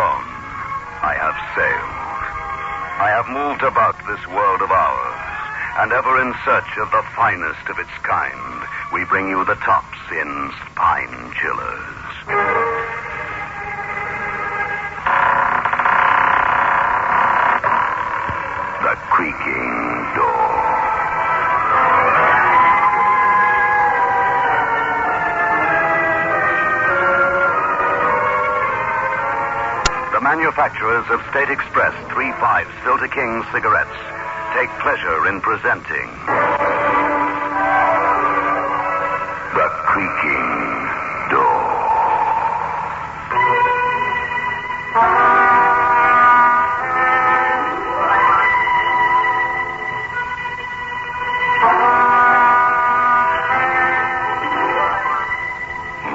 flown. I have sailed. I have moved about this world of ours, and ever in search of the finest of its kind, we bring you the tops in spine chillers. The Creaking Door. Manufacturers of State Express 3/5 Filter King cigarettes take pleasure in presenting The Creaking Door.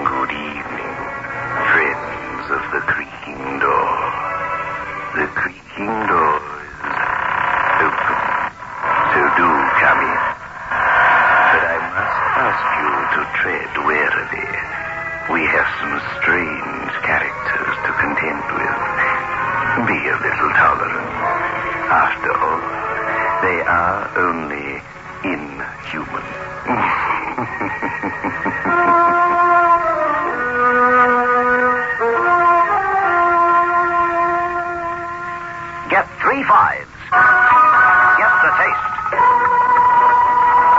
Good evening, friends of The Creaking Door. The creaking door is open, so do come in. But I must ask you to tread warily. We have some strange characters to contend with. Be a little tolerant. After all, they are only inhuman. Get 3 5s. Get the taste.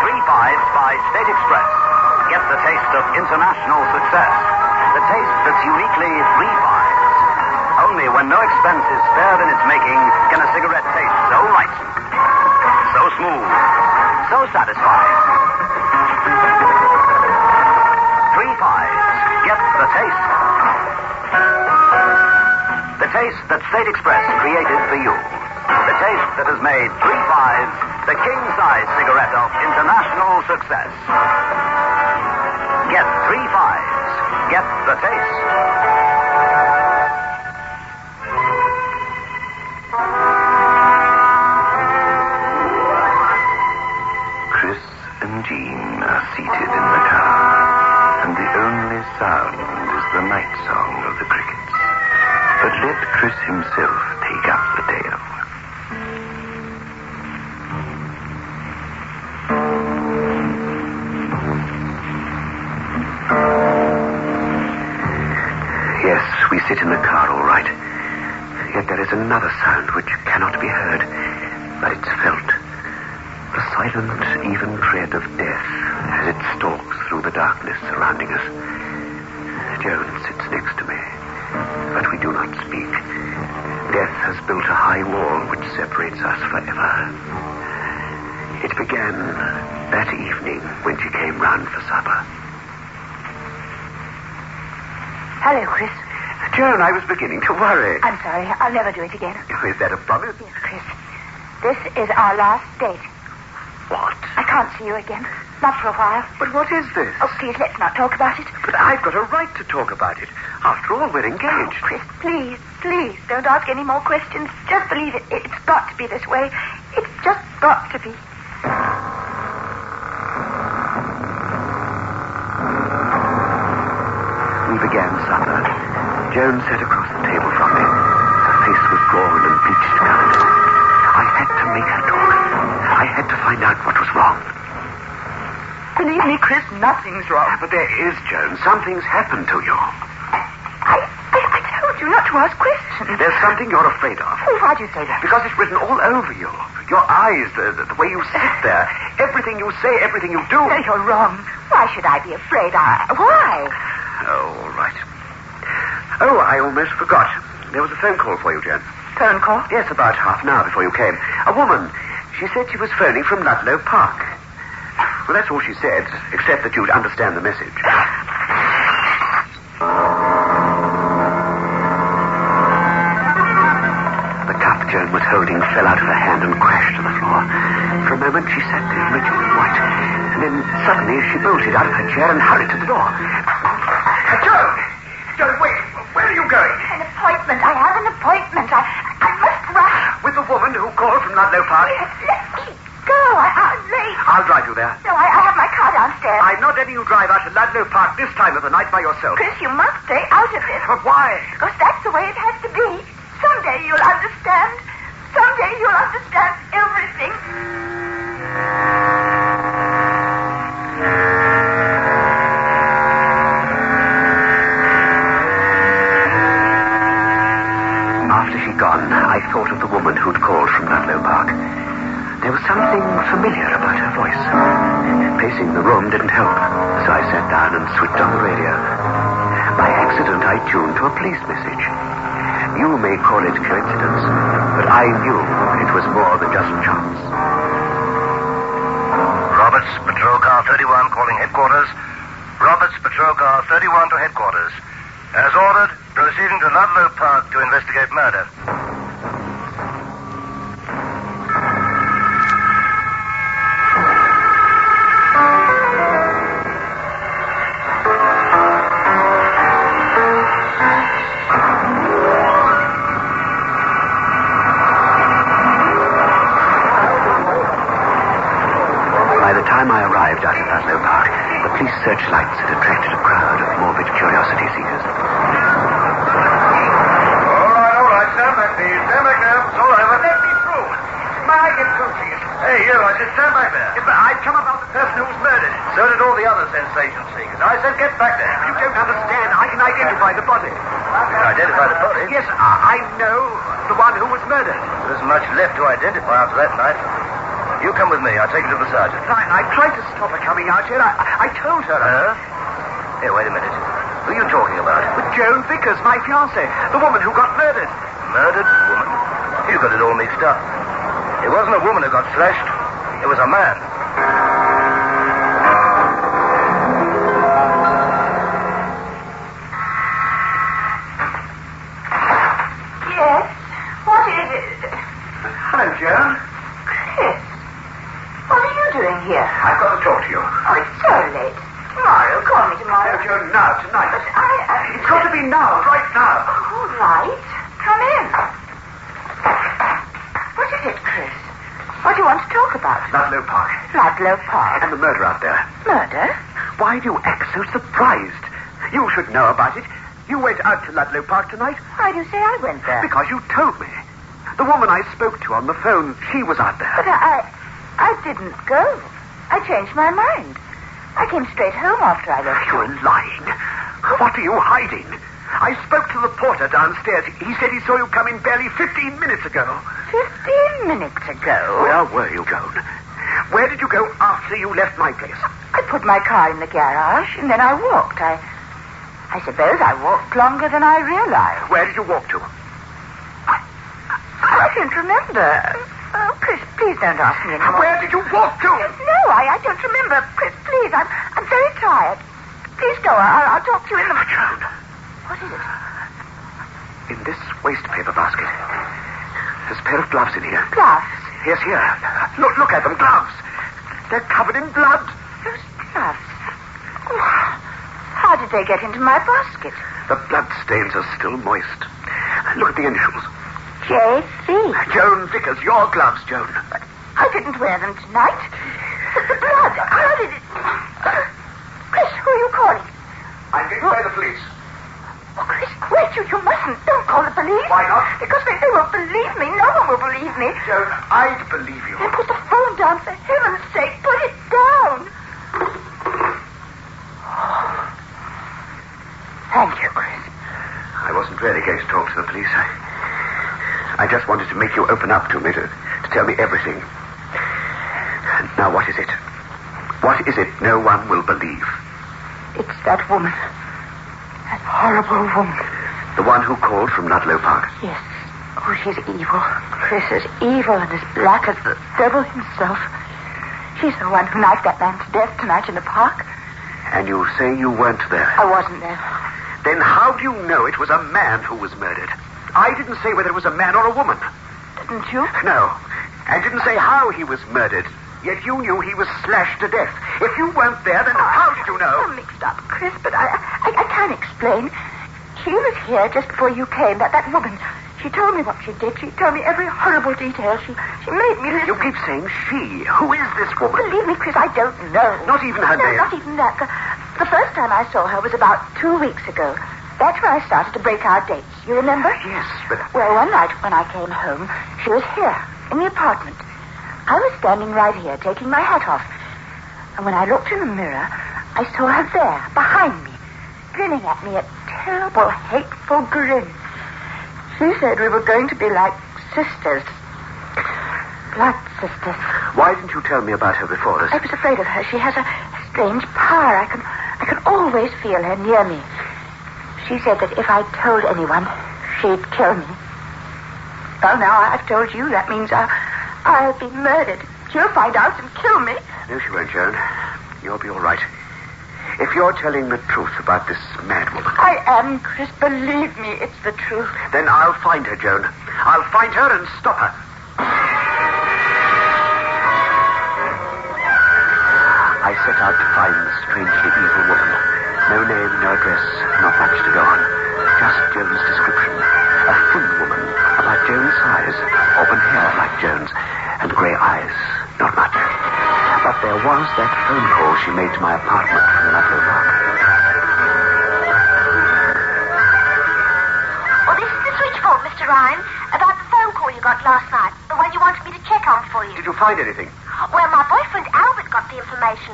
3 5s by State Express. Get the taste of international success. The taste that's uniquely 3 5s. Only when no expense is spared in its making can a cigarette taste so light, so smooth, so satisfying. 3 5s. Get the taste. The taste that State Express created for you. The taste that has made 3 5s the king-size cigarette of international success. Get 3 5s. Get the taste. Chris and Jean are seated in the car, and the only sound is the night song of the crickets. But let Chris himself take up the tale. Yes, we sit in the car all right. Yet there is another sound which cannot be heard, but it's felt. The silent, even tread of death as it stalks through the darkness surrounding us. Joan sits next to me, but we do not speak. Death has built a high wall which separates us forever. It began that evening when she came round for supper. Hello, Chris. Joan, I was beginning to worry. I'm sorry. I'll never do it again. Is that a promise? Yes, Chris. This is our last date. What? I can't see you again. Not for a while. But what is this? Oh, please, let's not talk about it. But I've got a right to talk about it. After all, we're engaged. Oh, Chris, please, don't ask any more questions. Just believe it. It's got to be this way. It's just got to be. We began supper. Joan sat across the table from me. Her face was drawn and bleached-colored. I had to make her talk. I had to find out what was wrong. Believe me, Chris, nothing's wrong. But there is, Joan. Something's happened to you. I told you not to ask questions. There's something you're afraid of. Oh, why'd you say that? Because it's written all over you. Your eyes, the way you sit there. Everything you say, everything you do. No, you're wrong. Why should I be afraid? Why? Oh, all right. Oh, I almost forgot. There was a phone call for you, Joan. Phone call? Yes, about half an hour before you came. A woman. She said she was phoning from Ludlow Park. Well, that's all she said, except that you'd understand the message. The cup Joan was holding fell out of her hand and crashed to the floor. For a moment, she sat there rigid and white. And then, suddenly, she bolted out of her chair and hurried to the door. Joan! Joan, wait! Where are you going? An appointment. I have an appointment. I must rush. With the woman who called from Ludlow Park? Let me go. I'm late. I'll drive you there. No, I have my car downstairs. I'm not letting you drive out to Ludlow Park this time of the night by yourself. Chris, you must stay out of it. But why? Because that's the way it has to be. after she'd gone, I thought of the woman who'd called from Ludlow Park. There was something familiar about her voice. Pacing the room didn't help, so I sat down and switched on the radio. By accident, I tuned to a police message. You may call it coincidence, but I knew it was more than just chance. Roberts, Patrol Car 31 calling headquarters. Roberts, Patrol Car 31 to headquarters. As ordered, proceeding to Ludlow Park to investigate murder. Searchlights had attracted a crowd of morbid curiosity seekers. All right. Stand back, please. Stand back now. It's all over. Let me through. May I get through, please? Hey, you. I said stand back there. Yes, but I've come about the person who was murdered. So did all the other sensation seekers. I said get back there. You don't understand. I can identify the body. You can identify the body? Yes, I know the one who was murdered. There isn't much left to identify after that night. You come with me. I'll take you to the sergeant. I tried to stop her coming out here. I told her. Huh? Here, wait a minute. Who are you talking about? With Joan Vickers, my fiancée. The woman who got murdered. Murdered woman? You got it all mixed up. It wasn't a woman who got slashed. It was a man. Yes? What is it? Hello, Joan. Chris, what are you doing here? I've got to talk to you. Oh, it's so late. Tomorrow, call me tomorrow. No, Joan, now, tonight. But It's got to be now, right now. All right. Come in. What is it, Chris? What do you want to talk about? Ludlow Park. Ludlow Park. And the murder out there. Murder? Why do you act so surprised? You should know about it. You went out to Ludlow Park tonight. Why do you say I went there? Because you told me. The woman I spoke to on the phone, she was out there. But I didn't go. I changed my mind. I came straight home after I left. You're lying. What are you hiding? I spoke to the porter downstairs. He said he saw you come in barely 15 minutes ago. 15 minutes ago? Where were you, Joan? Where did you go after you left my place? I put my car in the garage, and then I walked. I suppose I walked longer than I realized. Where did you walk to? I don't remember. Oh, Chris, please don't ask me anymore. Where did you walk to? No, I don't remember. Chris, please, I'm very tired. Please go. I'll talk to you in the... Joan. What is it? In this waste paper basket. There's a pair of gloves in here. Gloves? Yes, here. Look at them, gloves. They're covered in blood. Those gloves? Oh, how did they get into my basket? The blood stains are still moist. Look at the initials. J.C. Joan Vickers, your gloves, Joan. But I didn't wear them tonight. The blood, how did it... Chris, who are you calling? I'm being by the police. Oh, Chris, wait, you mustn't. Don't call the police. Why not? Because they won't believe me. No one will believe me. Joan, I'd believe you. Then put the phone down, for heaven's sake. Put it down. Thank you, Chris. I wasn't really going to talk to the police. I just wanted to make you open up to me, to tell me everything. And now what is it? What is it no one will believe? It's that woman. That horrible woman. The one who called from Ludlow Park? Yes. Oh, she's evil. Chris, as evil and as black as the devil himself. She's the one who knifed that man to death tonight in the park. And you say you weren't there? I wasn't there. Then how do you know it was a man who was murdered? I didn't say whether it was a man or a woman. Didn't you? No. I didn't say how he was murdered. Yet you knew he was slashed to death. If you weren't there, then how did you know? I'm mixed up, Chris, but I can't explain. She was here just before you came. That woman. She told me what she did. She told me every horrible detail. She made me listen. You keep saying she. Who is this woman? Believe me, Chris, I don't know. Not even her name? No, not even that. The first time I saw her was about 2 weeks ago. That's when I started to break our dates. You remember? Yes, but... Well, one night when I came home, she was here, in the apartment. I was standing right here, taking my hat off. And when I looked in the mirror, I saw her there, behind me, grinning at me, a terrible, hateful grin. She said we were going to be like sisters. Blood sisters. Why didn't you tell me about her before us? I was afraid of her. She has a strange power. I can always feel her near me. She said that if I told anyone, she'd kill me. Well, now I've told you. That means I'll be murdered. She'll find out and kill me. No, she won't, Joan. You'll be all right. If you're telling the truth about this mad woman... I am, Chris. Believe me, it's the truth. Then I'll find her, Joan. I'll find her and stop her. I set out to find the strangely evil woman. No name, no address, not much to go on. Just Joan's description. A thin woman, about Joan's size, auburn hair like Joan's, and grey eyes. Not much. But there was that phone call she made to my apartment from Ludlow Park. Well, this is the switchboard, Mr. Ryan, about the phone call you got last night. The one you wanted me to check on for you. Did you find anything? Well, my boyfriend Albert got the information.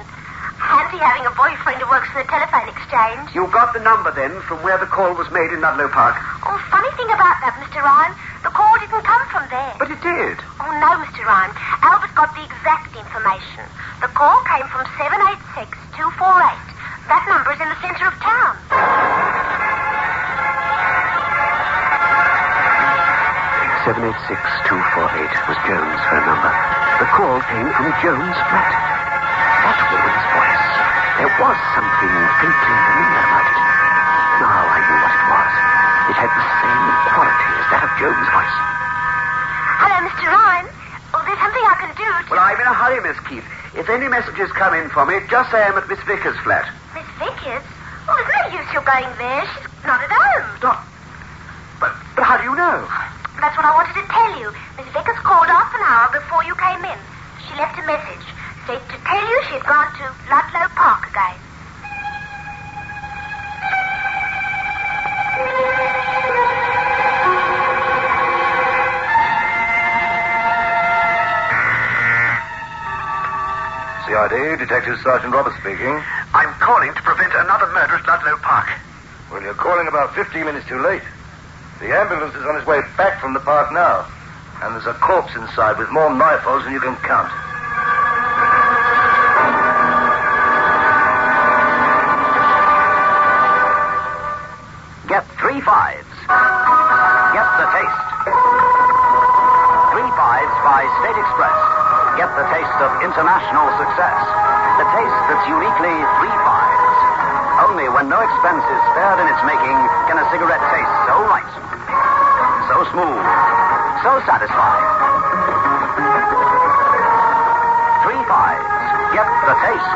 Handy having a boyfriend who works for the telephone exchange. You got the number, then, from where the call was made in Ludlow Park? Oh, funny thing about that, Mr. Ryan, the call didn't come from there. But it did. Oh, no, Mr. Ryan. Albert got the exact information. The call came from 786-248. That number is in the centre of town. 786-248 was Joan's phone number. The call came from Joan's flat. That woman's voice. There was something faintly familiar about it. Now I knew what it was. It had the same quality as that of Joan's voice. Hello, Mr. Ryan. Oh, there's something I can do to... Well, I'm in a hurry, Miss Keith. If any messages come in for me, just say I'm at Miss Vickers' flat. Miss Vickers? Oh, there's no use you're going there. She's not at home. Not... But how do you know? That's what I wanted to tell you. Miss Vickers called half an hour before you came in. She left a message. Said to tell you she'd gone to Ludlow Park again. CID, Detective Sergeant Roberts speaking. I'm calling to prevent another murder at Ludlow Park. Well, you're calling about 15 minutes too late. The ambulance is on its way back from the park now. And there's a corpse inside with more knife holes than you can count. Get 3 fives. Get the taste. 3 fives by State Express. Get the taste of international success. The taste that's uniquely 3 fives. Only when no expense is spared in its making can a cigarette taste so right, so smooth, so satisfying. 3 fives. Get the taste.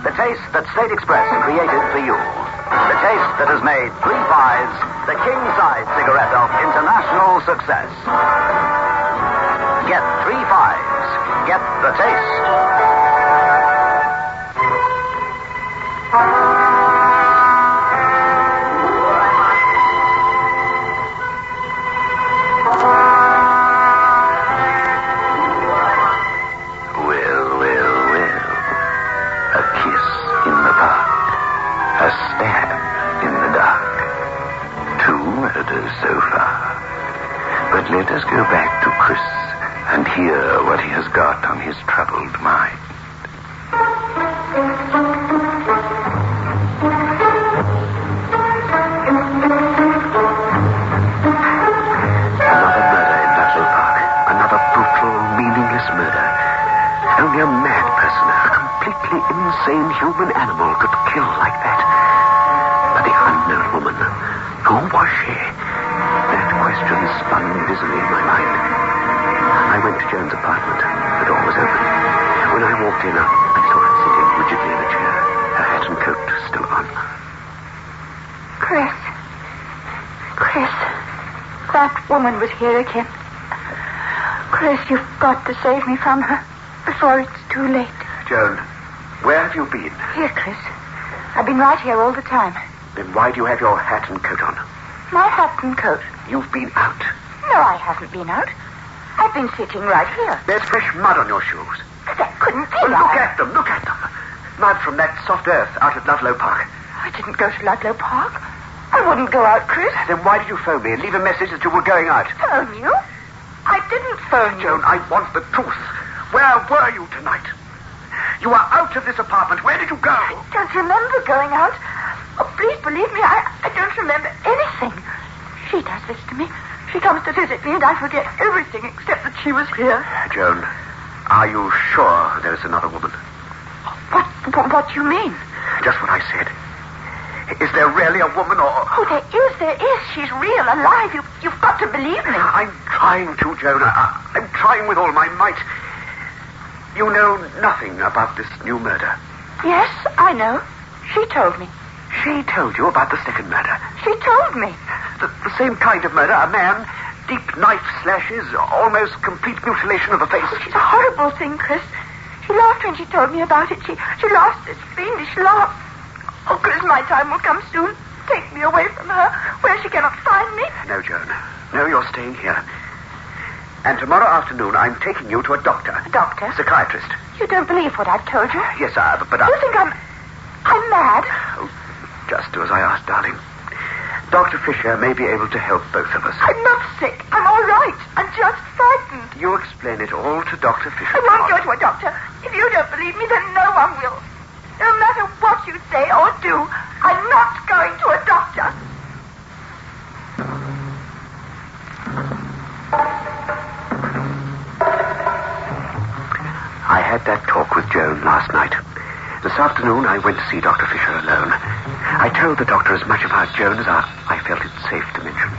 The taste that State Express created for you. The taste that has made 3 fives the king-size cigarette of international success. Get 3 fives. Get the taste. So far. But let us go back to Chris and hear what he has got on his troubled mind. Another murder in Ludlow Park. Another brutal, meaningless murder. Only a mad person, a completely insane human animal could kill like that. But the unknown woman, who was she? That question spun busily in my mind. I went to Joan's apartment. The door was open. When I walked in, I saw her sitting rigidly in a chair, her hat and coat still on. Chris, that woman was here again. Chris, you've got to save me from her before it's too late. Joan, where have you been? Here, Chris. I've been right here all the time. Then why do you have your hat and coat on? My hat and coat? You've been out. No, I haven't been out. I've been sitting right here. There's fresh mud on your shoes. But that couldn't be. Well, look at them. Mud from that soft earth out at Ludlow Park. I didn't go to Ludlow Park. I wouldn't go out, Chris. Then why did you phone me and leave a message that you were going out? Phone you? I didn't phone you. Joan, I want the truth. Where were you tonight? You were out of this apartment. Where did you go? I don't remember going out. Oh, please believe me, I don't remember anything. She does this to me. She comes to visit me and I forget everything except that she was here. Joan, are you sure there's another woman? What do you mean? Just what I said. Is there really a woman or... Oh, there is. She's real, alive. You've got to believe me. I'm trying to, Joan. I'm trying with all my might. You know nothing about this new murder. Yes, I know. She told me. She told you about the second murder? She told me. The same kind of murder, a man, deep knife slashes, almost complete mutilation of the face. Oh, she's a horrible thing, Chris. She laughed when she told me about it. She laughed this fiendish laugh. Oh, Chris, my time will come soon. Take me away from her, where she cannot find me. No, Joan. No, you're staying here. And tomorrow afternoon, I'm taking you to a doctor. A doctor? A psychiatrist. You don't believe what I've told you? Yes, but You think I'm mad? Oh, just do as I asked, darling. Dr. Fisher may be able to help both of us. I'm not sick. I'm all right. I'm just frightened. You explain it all to Dr. Fisher. I won't go to a doctor. If you don't believe me, then no one will. No matter what you say or do, I'm not going to a doctor. I had that talk with Joan last night. This afternoon, I went to see Dr. Fisher alone. I told the doctor as much about Joan as I felt it safe to mention.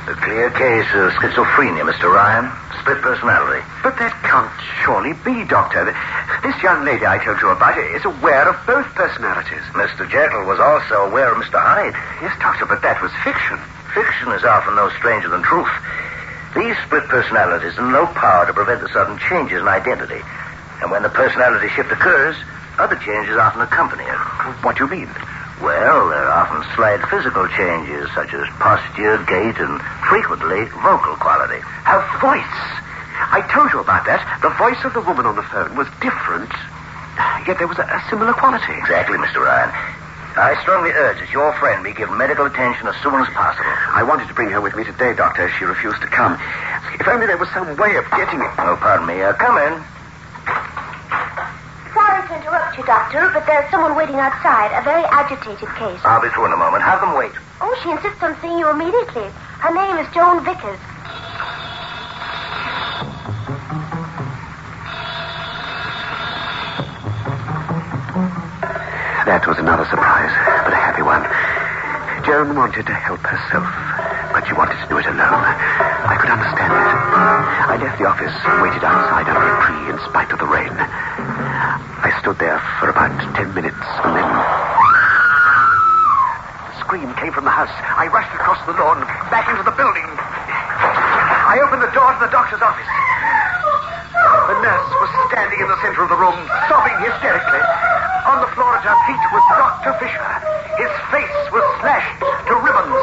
A clear case of schizophrenia, Mr. Ryan. Split personality. But that can't surely be, Doctor. This young lady I told you about is aware of both personalities. Mr. Jekyll was also aware of Mr. Hyde. Yes, Doctor, but that was fiction. Fiction is often no stranger than truth. These split personalities have no power to prevent the sudden changes in identity. And when the personality shift occurs, other changes often accompany it. What do you mean? Well, there are often slight physical changes, such as posture, gait, and frequently vocal quality. Her voice. I told you about that. The voice of the woman on the phone was different, yet there was a similar quality. Exactly, Mr. Ryan. I strongly urge that your friend be given medical attention as soon as possible. I wanted to bring her with me today, Doctor. She refused to come. If only there was some way of getting it. Oh, pardon me. Come in. Sorry to interrupt you, Doctor, but there's someone waiting outside. A very agitated case. I'll be through in a moment. Have them wait. Oh, she insists on seeing you immediately. Her name is Joan Vickers. That was another surprise, but a happy one. Joan wanted to help herself, but she wanted to do it alone. I could understand it. I left the office and waited outside under a tree in spite of the rain. I stood there for about 10 minutes, and then... The scream came from the house. I rushed across the lawn, back into the building. I opened the door to the doctor's office. The nurse was standing in the center of the room, sobbing hysterically. On the floor at her feet was Dr. Fisher. His face was slashed to ribbons.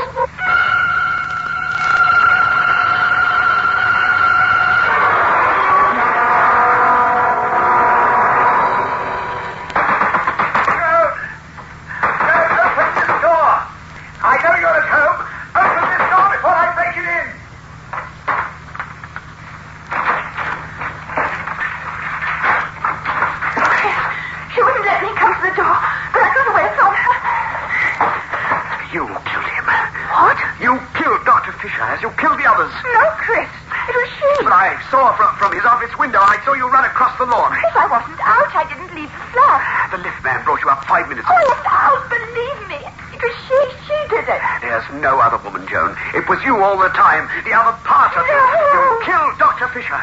You killed the others. No, Chris. It was she. But I saw from his office window. I saw you run across the lawn. Chris, I wasn't out. I didn't leave the flat. The lift man brought you up 5 minutes Oh, ago. I was out. Believe me. It was she. She did it. There's no other woman, Joan. It was you all the time. The other part of you. You killed Dr. Fisher.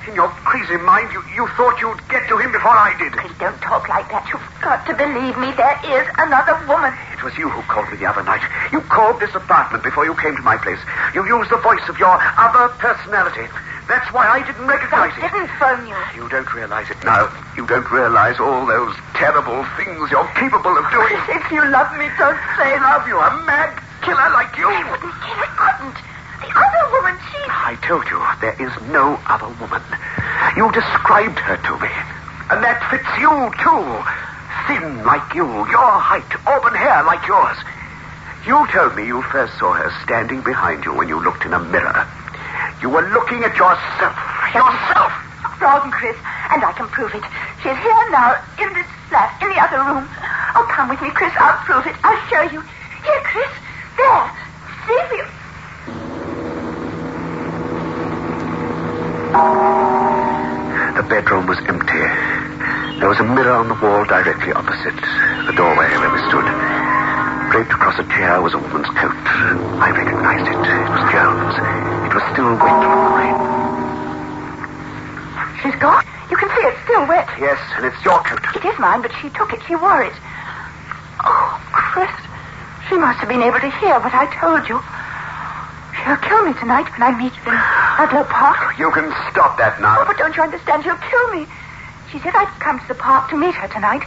In your crazy mind, you thought you'd get to him before I did. Chris, don't talk like that. You've got to believe me. There is another woman. It was you who called me the other night. You called this apartment before you came to my place. You used the voice of your other personality. That's why I didn't recognize it. I didn't phone you. You don't realize it now. You don't realize all those terrible things you're capable of doing. Chris, if you love me, don't say love you. A mad killer like you. I wouldn't kill. I couldn't. The other woman, she... I told you, there is no other woman. You described her to me. And that fits you, too. Thin like you, your height, auburn hair like yours. You told me you first saw her standing behind you when you looked in a mirror. You were looking at yourself. Yourself! Wrong, Chris, and I can prove it. She's here now, in this flat, in the other room. Oh, come with me, Chris. I'll prove it. I'll show you. Here, Chris. There. See for you. The bedroom was empty. There was a mirror on the wall directly opposite the doorway where we stood. Draped across a chair was a woman's coat. I recognized it. It was Joan's. It was still wet from the rain. She's gone. You can see it's still wet. Yes, and it's your coat. It is mine, but she took it. She wore it. Oh, Chris. She must have been able to hear what I told you. She'll kill me tonight when I meet her in Ludlow Park. You can stop that now. Oh, but don't you understand? She'll kill me. She said I'd come to the park to meet her tonight.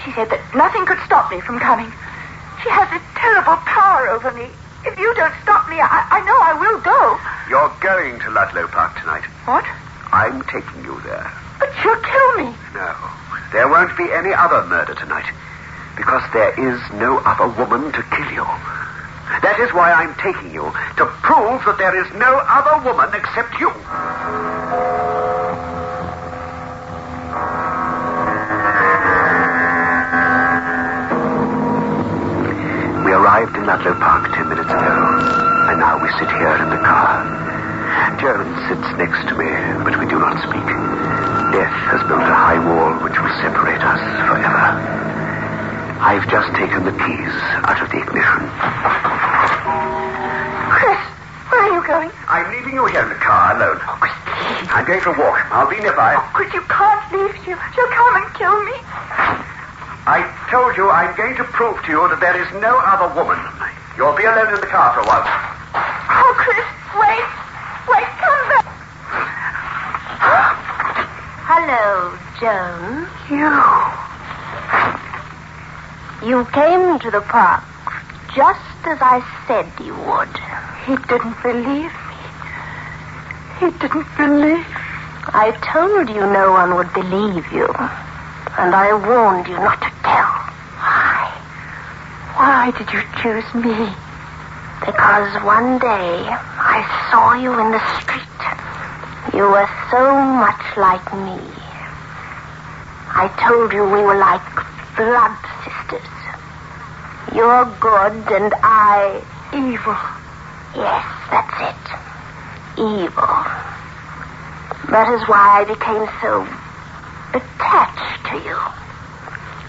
She said that nothing could stop me from coming. She has a terrible power over me. If you don't stop me, I know I will go. You're going to Ludlow Park tonight. What? I'm taking you there. But she'll kill me. No. There won't be any other murder tonight. Because there is no other woman to kill you. That is why I'm taking you, to prove that there is no other woman except you. We arrived in Ludlow Park 10 minutes ago, and now we sit here in the car. Joan sits next to me, but we do not speak. Death has built a high wall which will separate us forever. I've just taken the keys out of the ignition. Chris, where are you going? I'm leaving you here in the car alone. Oh, Chris, please. I'm going for a walk. I'll be nearby. Oh, Chris, you can't leave. She'll come and kill me. I told you I'm going to prove to you that there is no other woman. You'll be alone in the car for a while. Oh, Chris, wait. Wait, come back. Hello, Joan. You came to the park just as I said you would. He didn't believe me. He didn't believe. I told you no one would believe you. And I warned you not to tell. Why? Why did you choose me? Because one day I saw you in the street. You were so much like me. I told you we were like blood sisters. You're good and I... evil. Yes, that's it. Evil. That is why I became so attached to you.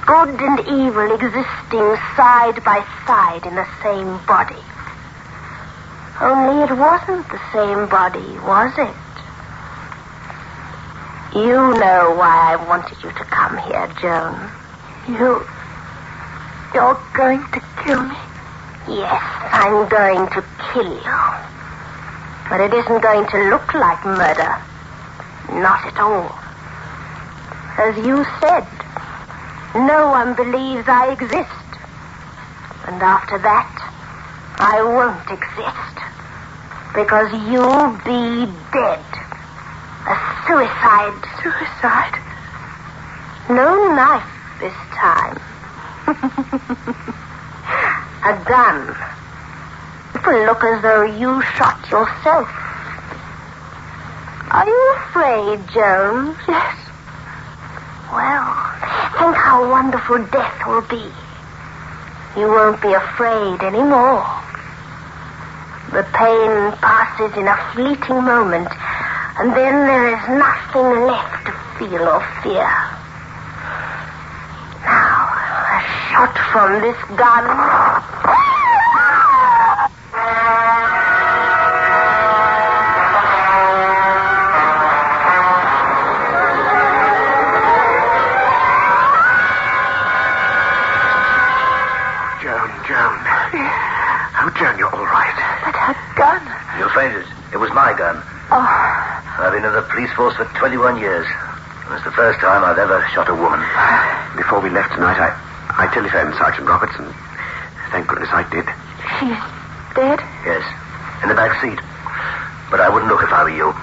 Good and evil existing side by side in the same body. Only it wasn't the same body, was it? You know why I wanted you to come here, Joan. You're going to kill me? Yes, I'm going to kill you. But it isn't going to look like murder. Not at all. As you said, no one believes I exist. And after that, I won't exist. Because you'll be dead. A suicide. Suicide? No knife this time. A gun. It will look as though you shot yourself. Are you afraid, Joan? Yes. Well, think how wonderful death will be. You won't be afraid anymore. The pain passes in a fleeting moment, and then there is nothing left to feel or fear. Now, a shot from this gun. Joan, you're all right. But her gun. You fainted. It was my gun. Oh. I've been in the police force for 21 years. It's the first time I've ever shot a woman. Before we left tonight, I telephoned Sergeant Roberts, and thank goodness I did. She's dead? Yes, in the back seat. But I wouldn't look if I were you.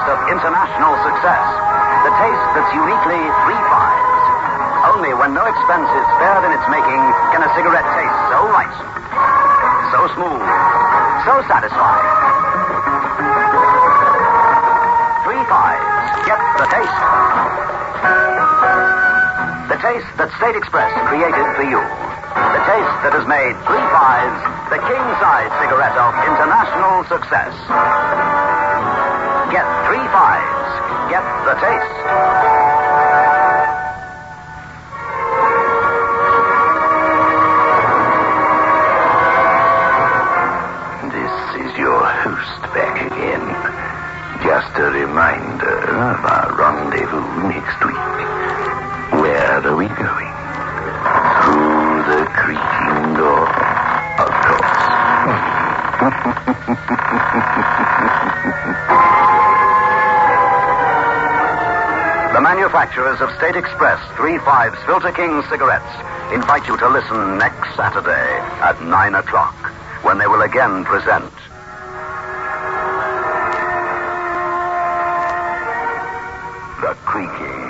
taste of international success. The taste that's uniquely 3-5s. Only when no expense is spared in its making can a cigarette taste so right, so smooth, so satisfying. 3-5s. Get the taste. The taste that State Express created for you. The taste that has made 3-5s the king-size cigarette of international success. Get 3-5s. Get the taste. This is your host back again. Just a reminder of our rendezvous next week. Where are we going? Through the creaking door, of course. The manufacturers of State Express 3-5s Filter King cigarettes invite you to listen next Saturday at 9 o'clock when they will again present The Creaking.